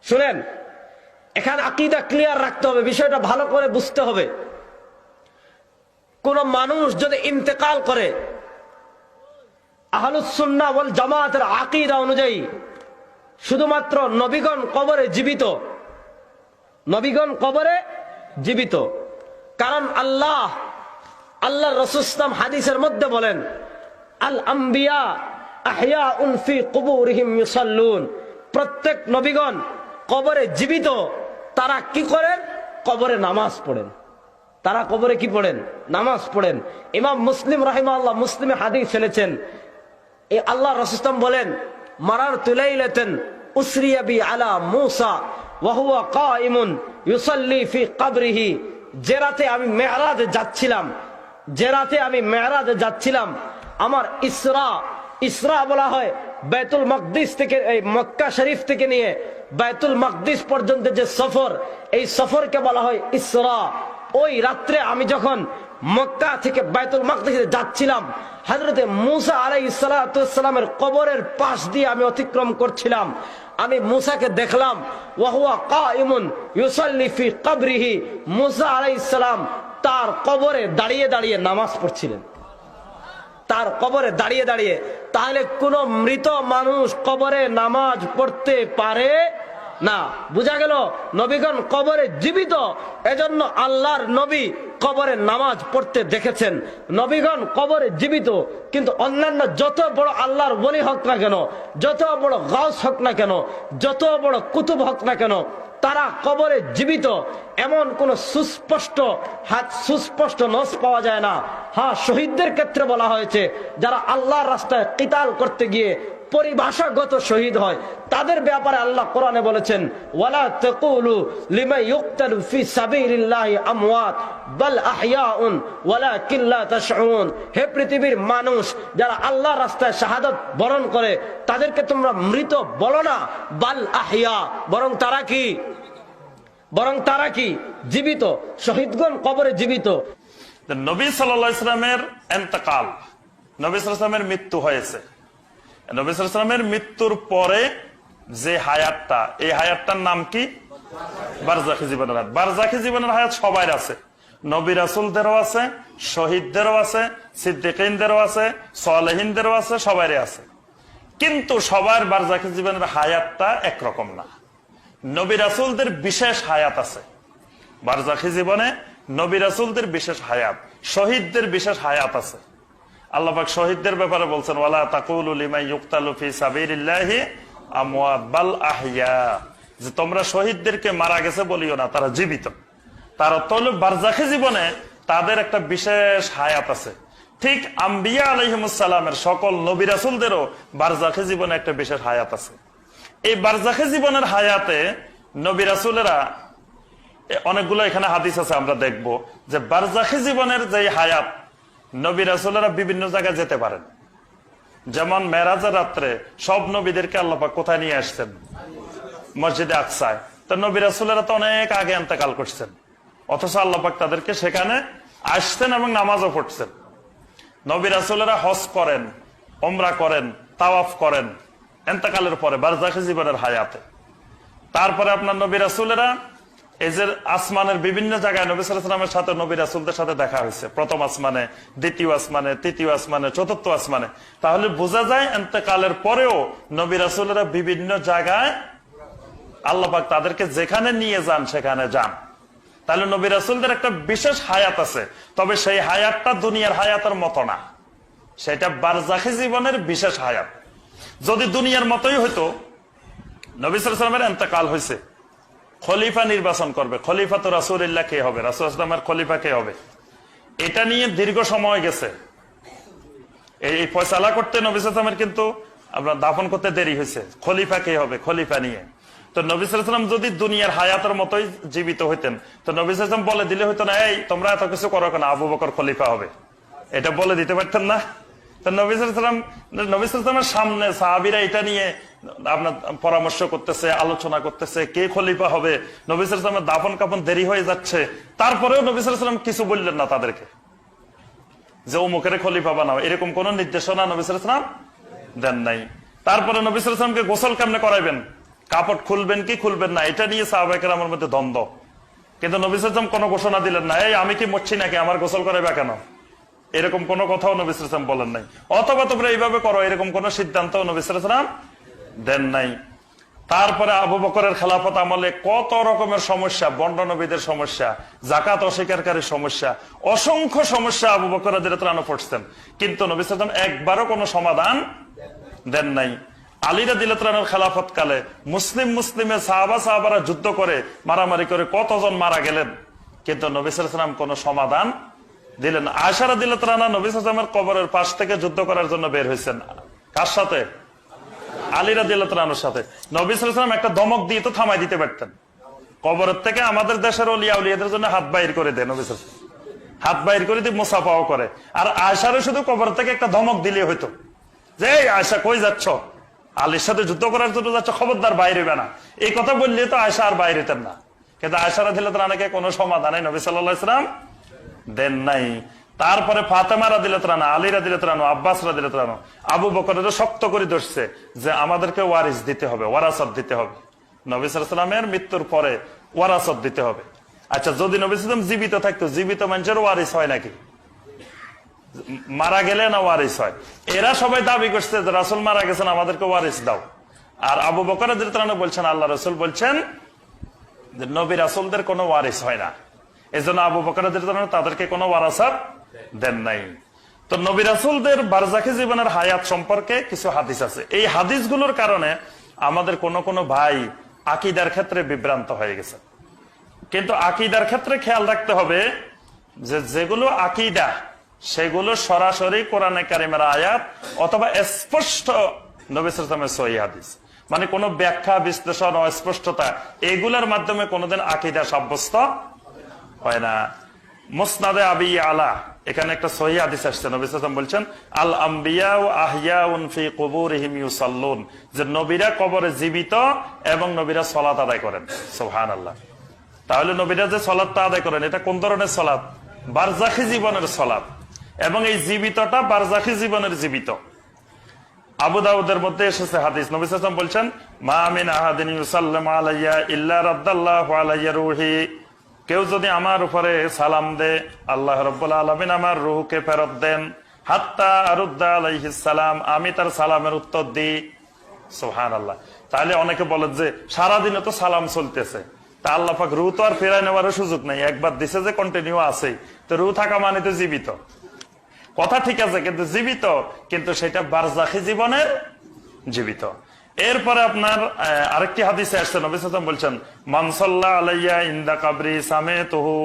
শুনেন, এখানে আকীদা ক্লিয়ার রাখতে হবে, বিষয়টা ভালো করে বুঝতে হবে। কোন মানুষ যদি ইন্তেকাল করে আহলুস সুন্নাহ ওয়াল জামাতের আকীদা অনুযায়ী শুধুমাত্র নবীগণ কবরে জীবিত, নবীগণ কবরে জীবিত। কারণ আল্লাহ রাসূল সাল্লাল্লাহু হাদিসের মধ্যে বলেন, আল আম্বিয়া আহইয়াউন ফি কুবুরিহিম ইউসাল্লুন, প্রত্যেক নবীগণ কবরে জীবিত। তারা কি করেন? কবরে নামাজ পড়েন। তারা কবরে কি পড়েন? নামাজ পড়েন। ইমাম মুসলিম রাহিমাহুল্লাহ মুসলিমে হাদিস এনেছেন, এই আল্লাহ রাসূল সাল্লাল্লাহু আলাইহি ওয়াসাল্লাম বলেন, মারারতু লাইলাতান উসরিয়া বি আলা মূসা ওয়া হুয়া কাইমুন ইউসাল্লি ফি কবরিহি, যে রাতে আমি মেরাজে যাচ্ছিলাম, আমার ইসরা বলা হয় বাইতুল মাকদিস থেকে, এই মক্কা শরীফ থেকে নিয়ে বাইতুল মাকদিস পর্যন্ত যে সফর, এই সফরকে বলা হয় ইসরা। ওই রাত্রে আমি যখন মক্কা থেকে বাইতুল মাকদিসে যাচ্ছিলাম, হযরতে মূসা আলাইহিস সালাতু ওয়াস সালামের কবরের পাশ দিয়ে আমি অতিক্রম করছিলাম। আমি মূসাকে দেখলাম, ওয়া হুয়া কাইমুন ইউসাল্লি ফি কবরিহি, মূসা আলাইহিস সালাম তার কবরে দাঁড়িয়ে দাঁড়িয়ে নামাজ পড়ছিলেন, তার কবরে দাঁড়িয়ে দাঁড়িয়ে। তাহলে কোন মৃত মানুষ কবরে নামাজ পড়তে পারে না। বুঝা গেল, নবীগণ কবরে জীবিত, এজন্য আল্লাহর নবী কবরে নামাজ পড়তে দেখেছেন। নবীগণ কবরে জীবিত, কিন্তু অন্যান্য যত বড় আল্লাহর ওলি হোক না কেন, যত বড় গাউস হোক না কেন, যত বড় কুতুব হোক না কেন, তারা কবরে জীবিত। এমন কোন সুস্পষ্ট নস পাওয়া যায় না। হ্যাঁ, শহীদদের ক্ষেত্রে বলা হয়েছে, যারা আল্লাহর রাস্তায় কিতাল করতে গিয়ে পরিভাষাগত শহীদ হয়, তাদের ব্যাপারে আল্লাহ কোরআনে বলেছেন, ওয়ালা তাকুলু লিমান ইউকতালু ফি সাবিলিল্লাহি আমওয়াত বাল আহইয়াউন ওয়ালাকিন লা তাশউরুন। হে পৃথিবীর মানুষ, যারা আল্লাহর রাস্তায় শাহাদাত বরণ করে তাদেরকে তোমরা মৃত বলো না, বাল আহইয়া, বরং তারা কি জীবিত। শহীদগণ কবরে জীবিত। নবী সাল্লাল্লাহু আলাইহি সাল্লামের ইন্তেকাল, নবী সাল্লাল্লাহু আলাইহি সাল্লামের মৃত্যু হয়েছে। নবী সাল্লাল্লাহু আলাইহি সাল্লামের মৃত্যুর পরে যে হায়াতটা, এই হায়াতটার নাম কি? বারজাখী জীবনের হায়াত। বারজাখী জীবনের হায়াত সবার আছে, নবী রাসূলদেরও আছে, শহীদদেরও আছে, সিদ্দিকীনদেরও আছে, সালেহিনদেরও আছে, সবারই আছে। কিন্তু সবার বারজাখী জীবনের হায়াতটা একরকম না। নবী রাসূলদের বিশেষ হায়াত আছে বারজাখী জীবনে, নবী রাসূলদের বিশেষ হায়াত, শহীদদের বিশেষ হায়াত আছে। আল্লাহ পাক শহীদদের ব্যাপারে বলছেন, ওয়ালা তাকুলু লিমান ইউকতালু ফি সাবিলিল্লাহি আমওয়াত বাল আহইয়া, যে তোমরা শহীদদেরকে মারা গেছে বলিও না, তারা জীবিত। তারা তো বারজাখী জীবনে তাদের একটা বিশেষ হায়াত আছে। ঠিক আম্বিয়া আলাইহিমুস সালামের সকল নবী রাসূলদেরও বারজাখী জীবনে একটা বিশেষ হায়াত আছে। এই বারজাখী জীবনের হায়াতে নবী রাসূলেরা, অনেকগুলো এখানে হাদিস আছে, আমরা দেখব যে বারজাখী জীবনের যে হায়াত, নবী রাসূলেরা বিভিন্ন জায়গায় যেতে পারেন। যেমন মেরাজের রাত্রে সব নবীদেরকে আল্লাহ পাক কোথায় নিয়ে আসছেন? মসজিদে আকসায়। তো নবী রাসূলেরা তো অনেক আগে ইন্তেকাল করছেন, অথচ আল্লাহ পাক তাদেরকে সেখানে আসছেন এবং নামাজও পড়ছেন। নবী রাসূলেরা হজ করেন, উমরা করেন, তাওয়াফ করেন ইন্তেকালের পরে বারজাখী জীবনের হায়াতে। তারপরে আপনার নবী রাসূলেরা এই যে আসমানের বিভিন্ন জায়গায় নবী সাল্লাল্লাহু আলাইহি ওয়াসাল্লামের সাথে নবী রাসূলদের সাথে দেখা হয়েছে, প্রথম আসমানে, দ্বিতীয় আসমানে, তৃতীয় আসমানে, চতুর্থ আসমানে। তাহলে বোঝা যায় ইন্তেকালের পরেও নবী রাসূলেরা বিভিন্ন জায়গায় আল্লাহ পাক তাদেরকে যেখানে নিয়ে যান সেখানে যান। তাহলে নবী রাসূলদের একটা বিশেষ হায়াত আছে, তবে সেই হায়াতটা দুনিয়ার হায়াতের মতো না, সেটা বারজাখী জীবনের বিশেষ হায়াত। যদি দুনিয়ার মতোই হইতো, নবী সাল্লাল্লাহু আলাইহি ওয়াসাল্লামের ইন্তেকাল হয়েছে, খলিফা নির্বাচন করবে, খলিফা তো রাসূলুল্লাহ কে হবে, রাসূল সাল্লাল্লাহু আলাইহি ওয়াসাল্লামের খলিফা কে হবে, এটা নিয়ে দীর্ঘ সময় গেছে। এই ফয়সালা করতে নবী সাল্লাল্লাহু আলাইহি ওয়াসাল্লামের কিন্তু আপনার দাফন করতে দেরি হয়েছে, খলিফা কে হবে, খলিফা নিয়ে। তো নবী সাল্লাল্লাহু আলাইহি ওয়াসাল্লাম যদি দুনিয়ার হায়াতের মতোই জীবিত হইতেন, তো নবী সাল্লাল্লাহু আলাইহি ওয়াসাল্লাম বলে দিলে হইতো না, এই তোমরা এত কিছু করো কেন, আবু বকর খলিফা হবে, এটা বলে দিতে পারতেন না? তো নবী সাল্লাল্লাহু আলাইহি ওয়াসাল্লামের সামনে সাহাবীরা এটা নিয়ে আপনার পরামর্শ করতেছে, আলোচনা করতেছে কে খলিফা হবে। নবী সাল্লাল্লাহু আলাইহি ওয়াসাল্লামের দাফন কাফন দেরি হয়ে যাচ্ছে, তারপরেও নবী সাল্লাল্লাহু আলাইহি ওয়াসাল্লাম কিছু বললেন না তাদেরকে যে অমুকের খলিফা বানাও, এরকম কোন নির্দেশনা নবী সাল্লাল্লাহু আলাইহি ওয়াসাল্লাম দেন নাই। তারপরে নবী সাল্লাল্লাহু আলাইহি ওয়াসাল্লামকে গোসল কেমনে করাইবেন, কাপড় খুলবেন কি খুলবেন না, এটা নিয়ে সাহাবায়ে কেরামের মধ্যে দ্বন্দ্ব। কিন্তু নবী সাল্লাল্লাহু আলাইহি ওয়াসাল্লাম কোনো ঘোষণা দিলেন না, এই আমি কি মরছি নাকি, আমার গোসল করাবে কেন, এরকম কোন কথাও নবী সাল্লাল্লাহু আলাইহি ওয়াসাল্লাম বলেন নাই। অথবা তোমরা এইভাবে করো, এরকম কোন সিদ্ধান্ত নবী সাল্লাল্লাহু আলাইহি ওয়াসাল্লাম দেন নাই। তারপরে আবু বকরের খেলাফত আমলে কত রকমের সমস্যা, বন্ড নবীদের সমস্যা, জাকাত অস্বীকারীর সমস্যা, অসংখ্য সমস্যা আবু বকর রাদিয়াল্লাহু আনহু পড়ছেন, কিন্তু নবী সাল্লাল্লাহু আলাইহি ওয়াসাল্লাম একবারও কোনো সমাধান দেন নাই। আলী রাদিয়াল্লাহু আনহুর খেলাফত কালে মুসলিমে সাহাবারা যুদ্ধ করে মারামারি করে কতজন মারা গেলেন, কিন্তু নবী সাল্লাল্লাহু আলাইহি ওয়াসাল্লাম কোনো সমাধান দিলেন না। আয়েশা রাদিয়াল্লাহু আনহা নবী সাল্লাল্লাহু আলাইহি ওয়াসাল্লামের কবরের পাশ থেকে যুদ্ধ করার জন্য বের হয়েছেন, কার সাথে? আলী রাদিয়াল্লাহু আনহুর সাথে। নবী সাল্লাল্লাহু আলাইহি ওয়াসাল্লাম একটা ধমক দিয়ে তো থামাই দিতে পারতেন, কবরের থেকে আমাদের দেশের ওলিয়া উলিয়াদের জন্য হাত বাইর করে দেন, নবী সাল্লাল্লাহু আলাইহি ওয়াসাল্লাম হাত বাইর করে দিয়ে মুসাফাও করে। আর আয়েশারও শুধু কবর থেকে একটা ধমক দিলে হইতো যে এই আয়েশা কই যাচ্ছ, আলীর সাথে যুদ্ধ করার জন্য যাচ্ছ, খবরদার বাইরে হবে না, এই কথা বললে তো আয়েশা আর বাইরে হতেন না। কিন্তু আয়েশা রাদিয়াল্লাহু আনহাকে কোনো সমাধানে নবী সাল্লাল্লাহু আলাইহি ওয়াসাল্লাম দেন নাই। তারপরে ফাতেমা রাদিয়াল্লাহু আনহা, আলী রাদিয়াল্লাহু আনহু, আব্বাস রাদিয়াল্লাহু আনহু, আবু বকরের শক্ত করে ধরছে যে আমাদেরকে ওয়ারিস দিতে হবে, ওয়ারাসাত দিতে হবে, নবী সাল্লাল্লাহু আলাইহি ওয়াসাল্লামের মৃত্যুর পরে ওয়ারাসাত দিতে হবে। আচ্ছা, যদি নবী সাল্লাল্লাহু আলাইহি ওয়াসাল্লাম জীবিত থাকতো, জীবিত মানুষের ওয়ারিস হয় নাকি? মারা গেলে না ওয়ারিস হয়? এরা সবাই দাবি করছে যে রাসূল মারা গেছেন, আমাদেরকে ওয়ারিস দাও। আর আবু বকর রাদিয়াল্লাহু আনহু বলছেন, আল্লাহ রাসূল বলছেন যে নবী রাসূলদের কোনো ওয়ারিস হয় না, এজন্য আবু বকর রাদিয়াল্লাহু আনহু তাদেরকে কোনো ওয়ারাসাত দেন নাই। তো নবী রাসূলদের বারজাখী জীবনের হায়াত সম্পর্কে কিছু হাদিস আছে। এই হাদিসগুলোর কারণে আমাদের কোনো ভাই আকীদার ক্ষেত্রে বিভ্রান্ত হয়ে গেছে। কিন্তু আকীদার ক্ষেত্রে খেয়াল রাখতে হবে যে যেগুলো আকীদা সেগুলো সরাসরি কোরআনে কারিমের আয়াত অথবা স্পষ্ট নবী সাল্লাল্লাহু আলাইহি ওয়াসাল্লামের সহিহ হাদিস, মানে কোনো ব্যাখ্যা বিশ্লেষণ অস্পষ্টতা এগুলোর মাধ্যমে কোনোদিন আকীদা সাব্যস্ত হয় না। মুসনাদে আবি আলা এখানে একটা সহিহ হাদিস আসছে, নবী সাল্লাল্লাহু আলাইহি ওয়াসাল্লাম বলছেন আল আম্বিয়া ওয়া আহইয়াউন ফি কুবুরিহিম ইউসাল্লুন, যে নবীরা কবরে জীবিত এবং নবীরা সালাত আদায় করেন। সুবহানাল্লাহ। তাহলে নবীরা যে সালাতটা আদায় করেন এটা কোন ধরনের সালাত? বারজাখী জীবনের সালাত, এবং এই জীবিতটা বারজাখী জীবনের জীবিত। আবু দাউদের মধ্যে এসেছে হাদিস, নবী সাল্লাল্লাহু আলাইহি ওয়াসাল্লাম বলছেন মা মিন আহাদিন ইউসাল্লিমু আলাইয়া ইল্লা রাদ্দাল্লাহু আলাইয়া রূহি, কেউ যদি আমার উপরে সালাম দে আল্লাহ রাব্বুল আলামিন আমার রূহকে ফেরত দেন, হাত্তা আরুদ্দা আলাইহিস সালাম, আমি তার সালামের উত্তর দিই। সুবহানাল্লাহ। তাহলে অনেকে বলে যে সারাদিনে তো সালাম চলতেছে, তা আল্লাহ পাক রূহ তো আর ফেরায় নেওয়ার সুযোগ নাই, একবার দিছে যে কন্টিনিউ আছে, তো রূহ থাকা মানে তো জীবিত। কথা ঠিক আছে, কিন্তু জীবিত, কিন্তু সেটা বারজাখী জীবনের জীবিত। এরপরে আপনার আরেকটি হাদিসে আসছে, নবী সাল্লাল্লাহু আলাইহি ওয়াসাল্লাম বলছেন মান সাল্লা আলাইয়া ইনদা কবরি সামিতুহু,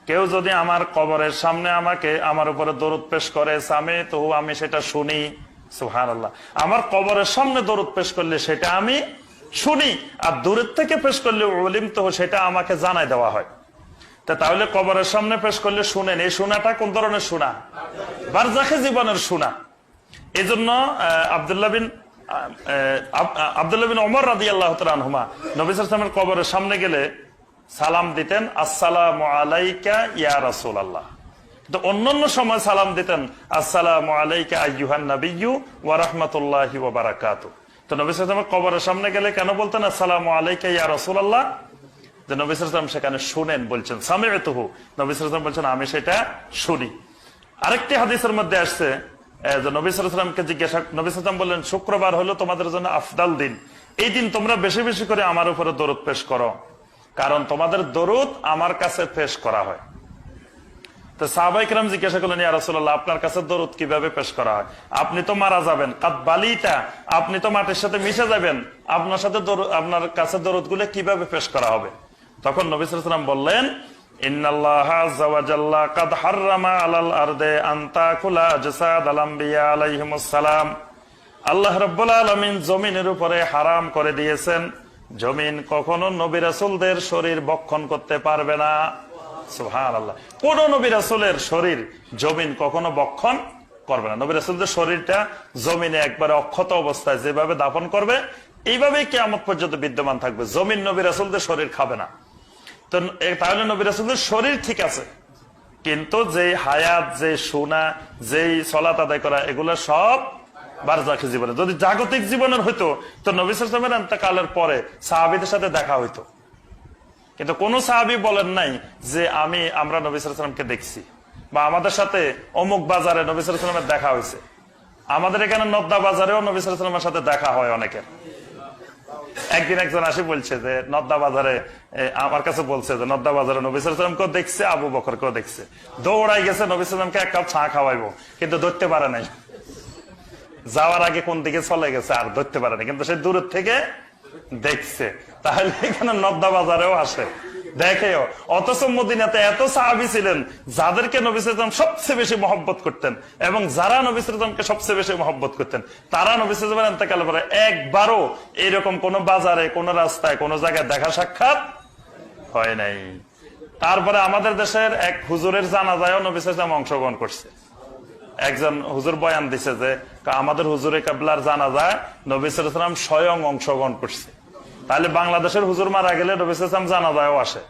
কেউ যদি আমার কবরের সামনে আমাকে আমার উপরে দরুদ পেশ করে, সামিতুহু, আমি সেটা শুনি। সুবহানাল্লাহ। আমার কবরের সামনে দরুদ পেশ করলে সেটা আমি শুনি, আর দূরের থেকে পেশ করলে উলিমতুহু, সেটা আমাকে জানাই দেওয়া হয়। তাহলে কবরের সামনে পেশ করলে শুনেন, এই শোনাটা কোন ধরনের শোনা? বারজাখী জীবনের শোনা। এই জন্য আব্দুল্লাহ বিন ওমর রাদিয়াল্লাহু তাআলা আনহুমা নবী সাল্লাল্লাহু আলাইহি ওয়াসাল্লামের কবরের সামনে গেলে সালাম দিতেন আসসালামু আলাইকা ইয়া রাসূলুল্লাহ, তো অন্যান্য সময় সালাম দিতেন আসসালামু আলাইকা আইয়ুহান নাবিয়্যু ওয়া রাহমাতুল্লাহি ওয়া বারাকাতুহু। তো নবী সাল্লাল্লাহু আলাইহি ওয়াসাল্লামের কবরের সামনে গেলে কেন বলতেন আসসালামু আলাইকা ইয়া রাসূলুল্লাহ? যে নবী সাল্লাল্লাহু আলাইহি ওয়াসাল্লাম সেখানে শুনেন, বলছেন সামি'তুহু, নবী সাল্লাল্লাহু আলাইহি ওয়াসাল্লাম বলছেন আমি সেটা শুনি। আরেকটি হাদিসের মধ্যে আসছে যে নবী সাল্লাল্লাহু আলাইহি ওয়াসাল্লামকে জিজ্ঞাসা, নবী সাল্লাল্লাহু আলাইহি ওয়াসাল্লাম বললেন শুক্রবার হলো তোমাদের জন্য আফদাল দিন, এই দিন তোমরা বেশি বেশি করে আমার উপরে দরুদ পেশ করো, কারণ তোমাদের দরুদ আমার কাছে পেশ করা হয়। তো সাহাবায়ে কেরাম জিজ্ঞাসা করলেন ইয়া রাসূলুল্লাহ, আপনার কাছে দরুদ কিভাবে পেশ করা হয়? আপনি তো মারা যাবেন, কাদ বালিতা, আপনি তো মাটির সাথে মিশে যাবেন, আপনার সাথে আপনার কাছে দরুদগুলো কিভাবে পেশ করা হবে? তখন নবী সাল্লাল্লাহু আলাইহি ওয়াসাল্লাম বললেন ইন্নাল্লাহা আযজা ওয়া জাল্লা কাদ হাররামা আলাল আরদি আন তাকুলা আজসাদাল আমবিয়া আলাইহিমুস সালাম, আল্লাহ রাব্বুল আলামিন জমিনের উপরে হারাম করে দিয়েছেন, জমিন কখনো নবী রাসূলদের শরীর ভক্ষণ করতে পারবে না। সুবহানাল্লাহ। কোন নবী রাসূলের শরীর জমিন কখনো ভক্ষণ করবে না। নবী রাসূলদের শরীরটা জমিনে একবারে অক্ষত অবস্থায় যেভাবে দাফন করবে এইভাবেই কিয়ামত পর্যন্ত বিদ্যমান থাকবে, জমিন নবী রাসূলদের শরীর খাবে না। তো তাহলে নবী রাসূলদের শরীর ঠিক আছে, কিন্তু যে হায়াত, যে শোনা, যেই সালাত আদায় করা, এগুলো সব বারজাখী জীবনে। যদি জাগতিক জীবনের হইতো তো নবী সাল্লাল্লাহু আলাইহি ওয়াসাল্লামের ইন্তেকালের পরে সাহাবীদের সাথে দেখা হইতো, কিন্তু কোন সাহাবী বলেন নাই যে আমরা নবী সাল্লাল্লাহু আলাইহি ওয়াসাল্লামকে দেখছি, বা আমাদের সাথে অমুক বাজারে নবী সাল্লাল্লাহু আলাইহি ওয়াসাল্লামের দেখা হয়েছে। আমাদের এখানে নদ্দা বাজারেও নবী সাল্লাল্লাহু আলাইহি ওয়াসাল্লামের সাথে দেখা হয় অনেকের। একদিন একজন আসি বলছে যে নদ্দা বাজারে, আমার কাছে বলছে যে নদ্দা বাজারে নবী সাল্লাল্লাহু আলাইহি ওয়াসাল্লামকেও দেখছে, আবু বকরকেও দেখছে। দৌড়াই গেছে নবী সাল্লাল্লাহু আলাইহি ওয়াসাল্লামকে এক কাপ চা খাওয়াইবো, কিন্তু ধরতে পারে নাই। যাওয়ার আগে কোন দিকে চলে গেছে আর ধরতে পারে নাই, কিন্তু সে দূরের থেকে দেখছে। তাহলে এখানে নদ্দা বাজারেও আসে, দেখেও। অথচ মদিনাতে এত সাহাবী ছিলেন যাদেরকে নবী সাল্লাল্লাহু আলাইহি ওয়াসাল্লাম সবচেয়ে বেশি মহব্বত করতেন, এবং যারা নবী সাল্লাল্লাহু আলাইহি ওয়াসাল্লামকে সবচেয়ে বেশি মহব্বত করতেন তারা নবী সাল্লাল্লাহু আলাইহি ওয়াসাল্লামের ইন্তেকালের পরে একবারও এরকম কোন বাজারে, কোন রাস্তায়, কোন জায়গায় দেখা সাক্ষাৎ হয় নাই। তারপরে আমাদের দেশের এক হুজুরের জানাজায়ও নবী সাল্লাল্লাহু আলাইহি ওয়াসাল্লাম অংশগ্রহণ করছে। একজন হুজুর বয়ান দিছে যে আমাদের হুজুরে কাবলার জানাজায় নবী সাল্লাল্লাহু আলাইহি ওয়াসাল্লাম স্বয়ং অংশগ্রহণ করছে। তাহলে বাংলাদেশের হুজুর মারা গেলে নবী সাল্লাল্লাহু আলাইহি ওয়াসাল্লাম জানাজায়ও আসে।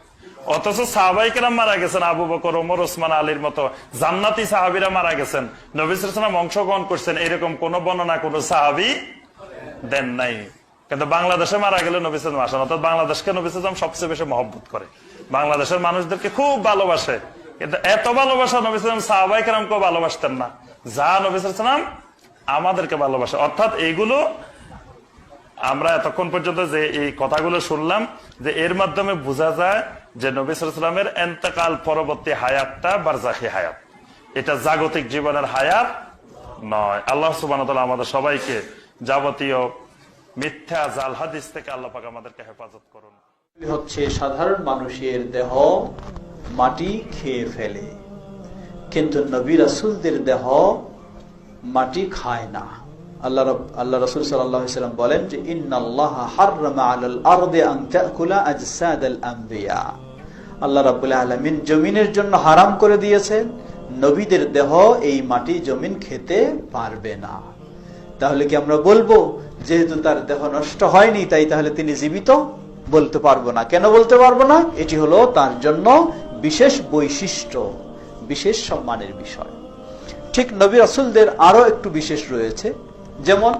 অথচ সাহাবায়ে কেরাম মারা গেছেন, আবু বকর, ওমর, ওসমান, আলীর মতো জান্নাতি সাহাবীরা মারা গেছেন, নবী সাল্লাল্লাহু আলাইহি ওয়াসাল্লাম অংশগ্রহণ করছেন, এরকম কোন বর্ণনা কোন সাহাবী দেন নাই। কিন্তু বাংলাদেশে মারা গেলে নবী সাল্লাল্লাহু আলাইহি ওয়াসাল্লাম আসেন, অর্থাৎ বাংলাদেশকে নবী সাল্লাল্লাহু আলাইহি ওয়াসাল্লাম সবচেয়ে বেশি মহব্বত করে, বাংলাদেশের মানুষদেরকে খুব ভালোবাসে। কিন্তু এত ভালোবাসা নবী সাল্লাল্লাহু আলাইহি ওয়াসাল্লাম সাহাবায়ে কেরামকেও ভালোবাসতেন না যা নবী সাল্লাল্লাহু আলাইহি ওয়াসাল্লাম আমাদেরকে ভালোবাসে। অর্থাৎ এইগুলো আমরা এতক্ষণ পর্যন্ত যে এই কথাগুলো শুনলাম, যে এর মাধ্যমে বোঝা যায় যে নবী সাল্লাল্লাহু আলাইহি ওয়াসাল্লামের ইন্তেকাল পরবর্তী হায়াতটা বারজাখী হায়াত, এটা জাগতিক জীবনের হায়াত নয়। আল্লাহ সুবহানাহু ওয়া তাআলা আমাদের সবাইকে যাবতীয় মিথ্যা জাল হাদিস থেকে আল্লাহ পাক আমাদেরকে হেফাজত করুন। হচ্ছে সাধারণ মানুষের দেহ মাটি খেয়ে ফেলে, কিন্তু নবী রাসূলদের দেহ মাটি খায় না। আল্লাহ রাসূল সাল্লাল্লাহু আলাইহি ওয়াসাল্লাম বলেন যে ইন্নাল্লাহা হাররামা আলাল আরদি আন তাকুলা আজসাদাল আমবিয়া। আল্লাহ রাব্বুল আলামিন জমিনের জন্য হারাম করে দিয়েছেন নবীদের দেহ এই মাটি জমিন খেতে পারবে না। তাহলে কি আমরা বলবো যেহেতু তার দেহ নষ্ট হয়নি তাই তাহলে তিনি জীবিত? বলতে পারবো না। কেন বলতে পারবো না? এটি হলো তার জন্য বিশেষ বৈশিষ্ট্য, বিশেষ সম্মানের বিষয়। ঠিক নবী রাসূলদের আরো একটু বিশেষ রয়েছে, যেমন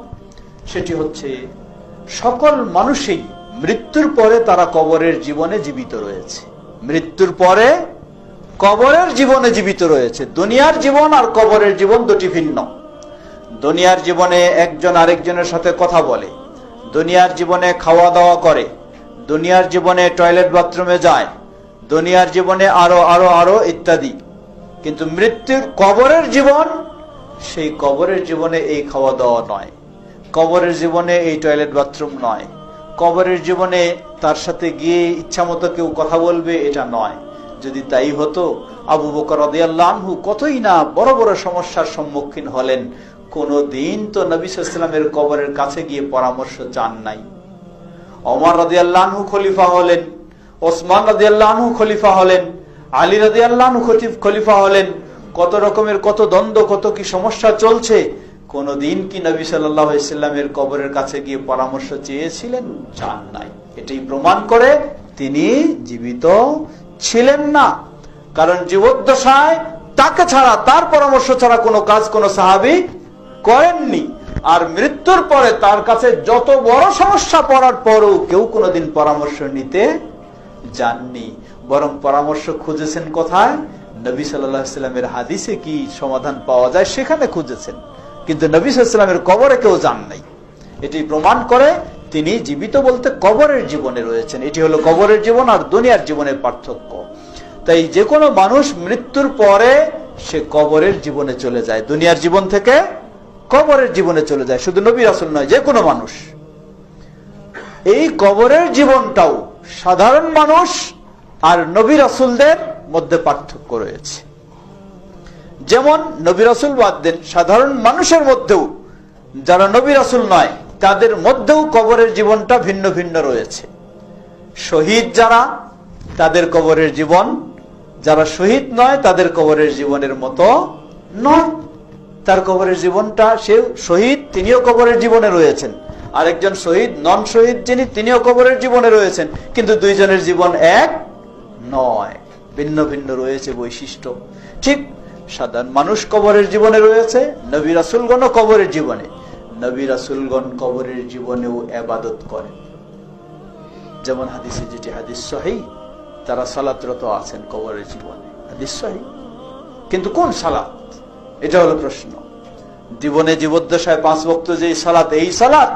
সেটি হচ্ছে সকল মানুষই মৃত্যুর পরে তারা কবরের জীবনে জীবিত রয়েছে। মৃত্যুর পরে কবরের জীবনে জীবিত রয়েছে। দুনিয়ার জীবন আর কবরের জীবন দুটি ভিন্ন। দুনিয়ার জীবনে একজন আরেকজনের সাথে কথা বলে, দুনিয়ার জীবনে খাওয়া দাওয়া করে, দুনিয়ার জীবনে টয়লেট বাথরুমে যায়, দুনিয়ার জীবনে আরো আরো আরো ইত্যাদি। কিন্তু মৃত্যুর কবরের জীবন, সেই কবরের জীবনে এই খাওয়া দাওয়া নয়, কবরের জীবনে এই টয়লেট বাথরুম নয়, কবরের জীবনে তার সাথে গিয়ে ইচ্ছা মতো কেউ কথা বলবে এটা নয়। যদি তাই হতো আবু বকর রাদিয়াল্লাহু আনহু কতই না বড় বড় সমস্যার সম্মুখীন হলেন, কোনদিন তো নবী সাল্লাল্লাহু আলাইহি ওয়াসাল্লামের কবরের কাছে গিয়ে পরামর্শ চান নাই। ওমর রাদিয়াল্লাহু আনহু খলিফা হলেন, ওসমান রাদিয়াল্লাহু আনহু খলিফা হলেন, আলী রাদিয়াল্লাহু আনহু খলিফা হলেন, কত রকমের কত দ্বন্দ্ব, কত কি সমস্যা চলছে, কোনদিন কি নবী সাল্লাল্লাহু আলাইহি ওয়াসাল্লামের কবরের কাছে গিয়ে পরামর্শ চেয়েছিলেন? চান নাই। এটাই প্রমাণ করে তিনি জীবিত ছিলেন না। কারণ জীবদ্দশায় তাকে ছাড়া, তার পরামর্শ ছাড়া কোনো কাজ কোনো সাহাবী করেননি। আর মৃত্যুর পরে তার কাছে যত বড় সমস্যা পড়ার পরও কেউ কোনোদিন পরামর্শ নিতে যাননি, বরং পরামর্শ খুঁজেছেন কোথায়? নবী সাল্লাল্লাহু আলাইহি ওয়াসাল্লামের হাদিসে কি সমাধান পাওয়া যায় সেখানে খুঁজেছেন, কিন্তু নবী সাল্লাল্লাহু আলাইহি ওয়াসাল্লামের কবরে কেউ যান নাই। এটি প্রমাণ করে তিনি জীবিত বলতে কবরের জীবনে রয়েছেন। এটি হলো কবরের জীবন আর দুনিয়ার জীবনের পার্থক্য। তাই যে কোনো মানুষ মৃত্যুর পরে সে কবরের জীবনে চলে যায়, দুনিয়ার জীবন থেকে কবরের জীবনে চলে যায়। শুধু নবী রাসূল নয়, যে কোনো মানুষ। এই কবরের জীবনটাও সাধারণ মানুষ আর নবী রাসূলদের মধ্যে পার্থক্য রয়েছে। যেমন নবী রাসূল বাদ দেন, সাধারণ মানুষের মধ্যেও যারা নবী রাসূল নয় তাদের মধ্যেও কবরের জীবনটা ভিন্ন ভিন্ন রয়েছে। শহীদ যারা, তাদের কবরের জীবন, যারা শহীদ নয় তাদের কবরের জীবনের মতো নয়। তার কবরের জীবনটা, সে শহীদ তিনিও কবরের জীবনে রয়েছেন, আরেকজন শহীদ নন শহীদ যিনি তিনিও কবরের জীবনে রয়েছেন, কিন্তু দুইজনের জীবন এক নয়, ভিন্ন ভিন্ন রয়েছে বৈশিষ্ট্য। ঠিক সাধারণ মানুষ কবরের জীবনে রয়েছে, নবী রাসূলগণ কবরের জীবনে। নবী রাসূলগণ কবরের জীবনেও ইবাদত করেন। যেমন হাদিসে, যেটি হাদিস সহিহ, তারা সালাতরত আছেন কবরের জীবনে, হাদিস সহিহ। কিন্তু কোন সালাত, এটা হলো প্রশ্ন। জীবনে জীবদ্দশায় 5 ওয়াক্ত যেই সালাত, এই সালাত,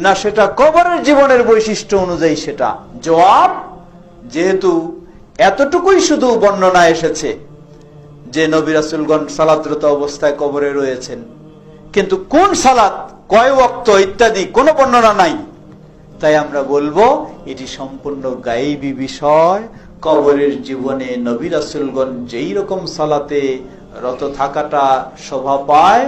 না সেটা কবরের জীবনের বৈশিষ্ট্য অনুযায়ী সেটা? জবাব, যেহেতু এতটুকুই শুধু বর্ণনা এসেছে যে নবী রাসূলগণ সালাতরত অবস্থায় কবরে রয়েছেন, কিন্তু কোন সালাত, কয় ওয়াক্ত ইত্যাদি কোনো বর্ণনা নাই, তাই আমরা বলবো এটি সম্পূর্ণ গায়েবী বিষয়। কবরের জীবনে নবী রাসূলগণ যেই রকম সালাতে রত থাকাটা শোভা পায়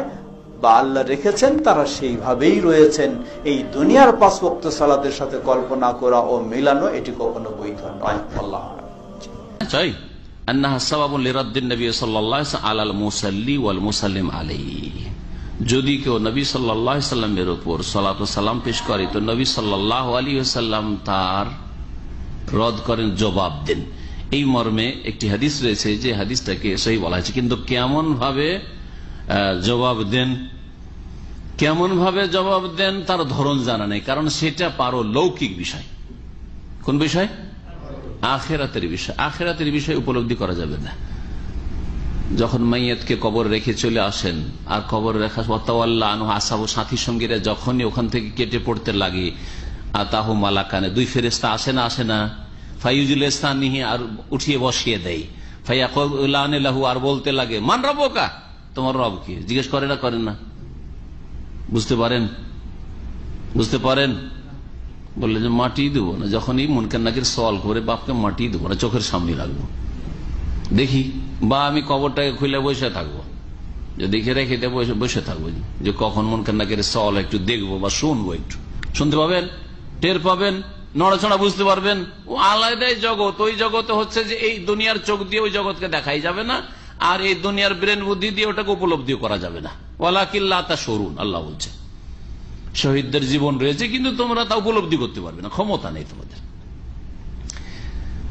বা আল্লাহ রেখেছেন, তারা সেইভাবেই রয়েছেন। এই দুনিয়ার 5 ওয়াক্ত সালাতের সাথে কল্পনা করা ও মিলানো এটি কখনো বৈধ নয়। আল্লাহ চাই আন্নাহা সাবাবুন লিরাদ্দিন নবী সাল্লাল্লাহু আলাইহি ওয়াসাল্লাম আলাল মুসাল্লি ওয়াল মুসাল্লিম আলাইহি। যদি কেউ নবী সাল্লাল্লাহু আলাইহি ওয়াসাল্লামের উপর সালাত ও সালাম পেশ করে, তো নবী সাল্লাল্লাহু আলাইহি ওয়াসাল্লাম তার রদ করেন, জবাব দেন। এই মর্মে একটি হাদিস রয়েছে, যে হাদিসটাকে সহিহ বলা হয়েছে, কিন্তু কেমন ভাবে জবাব দেন, কেমন ভাবে জবাব দেন তার ধরন জানা নেই, কারণ সেটা পারলৌকিক বিষয়। কোন বিষয়? আখিরাতের বিষয়। আখিরাতের বিষয় উপলব্ধি করা যাবে না। যখন মাইয়াতকে কবর রেখে চলে আসেন, আর কবর রেখা আসাবু সাথী সঙ্গীরা যখনই ওখান থেকে কেটে পড়তে লাগে, আতাহু মালাকানে, 2 ফেরেশতা আসে না, আসে না, ফাইজুল ইসলামিহি, আর উঠিয়ে বসিয়ে দেয়, ফায়াকুলানে লাহু, আর বলতে লাগে মান রব্বুকা, তোমার রব কি? জিজ্ঞেস করে না, করেন না? বুঝতে পারেন? বুঝতে পারেন? বললে যে মাটি দেবো না, যখনই মুনকার নাকির সওয়াল করে, বাপকে মাটি দেবো না, চোখের সামনে রাখবো, দেখি, বা আমি কবরটাকে খুলে বসে থাকবো, যে দেখে রেখে বসে থাকবো, যে কখন মুনকার নাকির সওয়াল একটু দেখবো বা শুনবো, একটু শুনতে পাবেন, টের পাবেন, নড়াচড়া বুঝতে পারবেন। ও আলাদাই জগৎ। ওই জগতে হচ্ছে যে এই দুনিয়ার চোখ দিয়ে ওই জগৎকে দেখাই যাবে না, আর এই দুনিয়ার ব্রেন বুদ্ধি দিয়ে ওটাকে উপলব্ধি করা যাবে না। ওয়ালাকিল্লা তাশউরুন, আল্লাহ বলছে শহীদদের জীবন রয়েছে, কিন্তু তোমরা তা উপলব্ধি করতে পারবে না, ক্ষমতা নেই তোমাদের।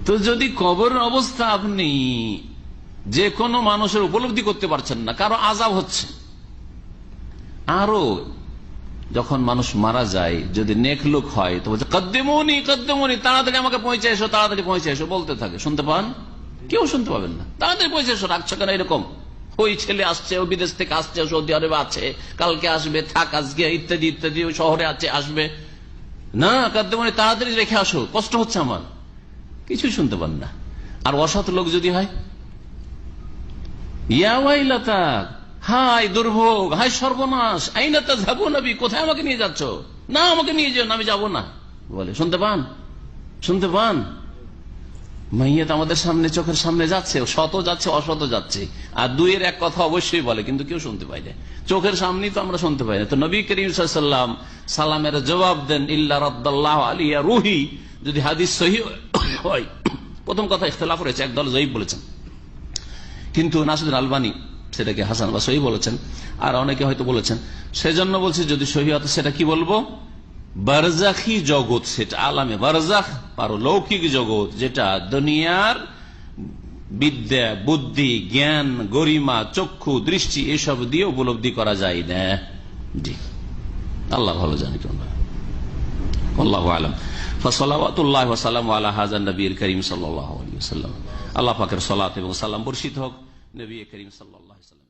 তো যদি কবরের অবস্থা আপনি যে কোনো মানুষের উপলব্ধি করতে পারছেন না, কারো আযাব হচ্ছে, আরো যখন মানুষ মারা যায়, যদি নেক লোক হয় তো বলছে কদ্দিমুনি কদ্দিমুনি, তাড়াতাড়ি আমাকে পৌঁছে এসো, তাড়াতাড়ি পৌঁছে এসো, বলতে থাকে। শুনতে পান? কেউ শুনতে পাবেন না। তাড়াতাড়ি পৌঁছে এসো, রাখছো কেন? এরকম ওই ছেলে আসছে, ও বিদেশ থেকে আসছে, সৌদি আরবে আছে, কালকে আসবে, থাক আজকে, ইত্যাদি ইত্যাদি, ওই শহরে আছে, আসবে না, কদ্দিমুনি, তাড়াতাড়ি রেখে আসো, কষ্ট হচ্ছে আমার, কিছুই শুনতে পান না। আর অসৎ লোক যদি হয়, ইয়া ওয়াইলাতা, হাই দুর্ভোগ, হাই সর্বনাশ, আইনা তাযহাবুন নবী, কোথায় আমাকে নিয়ে যাচ্ছ? না, আমাকে নিয়ে যাও না, আমি যাবো না বলে। শুনতে পান? শুনতে পান? মাইয়াত আমাদের সামনে, চোখের সামনে যাচ্ছে, শত যাচ্ছে, অশত যাচ্ছে, আর 2-এর 1 কথা অবশ্যই বলে, কিন্তু কেউ শুনতে পাই না, চোখের সামনেই তো আমরা শুনতে পাই না। তো নবী করিম সাল্লাল্লাহু আলাইহি ওয়াসাল্লাম সালামের জবাব দেন, ইল্লা রাদ্দাল্লাহু আলাইহি রূহি, যদি হাদিস সহিহ হয়। প্রথম কথা ইখতিলাফ রয়েছে, একদল যঈফ বলেছেন, কিন্তু নাসিরুদ্দিন আলবানী সেটাকে হাসান বা সহিহ বলেছেন, আর অনেকে হয়তো বলেছেন। সেজন্য বলছি যদি সহিহ হতো সেটা কি বলবো? বারজাখী জগৎ, সেটা আলামে বারজাখ, পারলৌকিক জগৎ, যেটা দুনিয়ার বিদ্যা, বুদ্ধি, জ্ঞান, গরিমা, চক্ষু, দৃষ্টি এসব দিয়ে উপলব্ধি করা যায় না। জি, আল্লাহ ভালো জানি। আল্লাহু আ'লাম। ফাসালাওয়াতুল্লাহি ওয়া সালামু আলা হাযান নবিয়্যিল কারীম সাল্লাল্লাহু আলাইহি ওয়াসাল্লাম। আল্লাহ পাকের সালাত এবং সালাম বর্ষিত হোক নবী করিম সাল্লাল্লাহু আলাইহি ওয়াসাল্লাম।